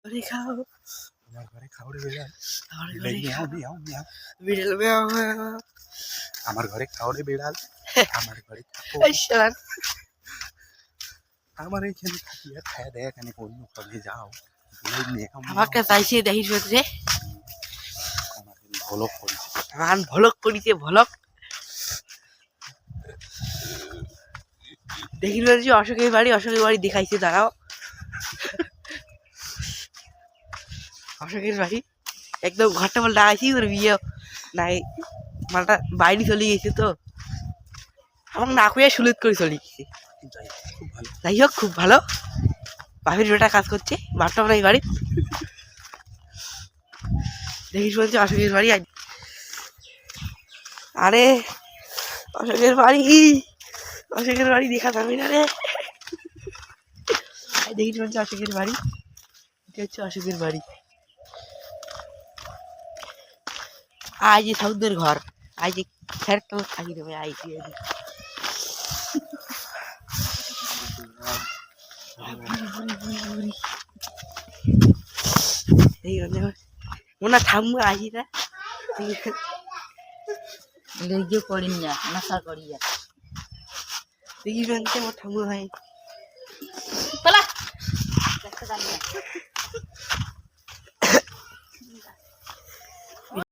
ঘরে খাও আমার ঘরে খাওয়ারে বেড়াল আমার ঘরে মিয়াও মিয়াও মিয়াও বিড়াল মেও মেও আমার ঘরে খাওয়ারে বেড়াল আমার ঘরে থাকো এই শালার আমার এইখানে থাকি আর খায়া দেয় এখানে অন্য ঘরে যাও বলে মিয়াও আমাকে চাইছে দেখিস রে আমার ভলক করেছে মান ভলক করিছে ভলক দেখিল যে অশোকের বাড়ি দেখাইছে দাঁড়াও অশোকের বাড়ি একদম ঘরটা বল ডাকাইছি ওর বিয়ে নাই মালটা বাইরে চলে গেছে তো আমাকে না খুঁজে সুলুত করে চলে গেছে খুব ভালো যাই হোক খুব ভালো বাপের বেটা কাজ করছে বাপটা নাই বাড়ি দেখিস বলছে অশোকের বাড়ি আরে অশোকের বাড়ি দেখা যাবে না রে দেখিস বলছে অশোকের বাড়ি এটা হচ্ছে অশোকের বাড়ি আজ যে সৌদের ঘর আজ যে ফেরত থাকি দেবে আই ওনা থামবো আসি না লেগে করিন না নাশা করিয়া দেখি মোর ঠাম্মু ভাই পালা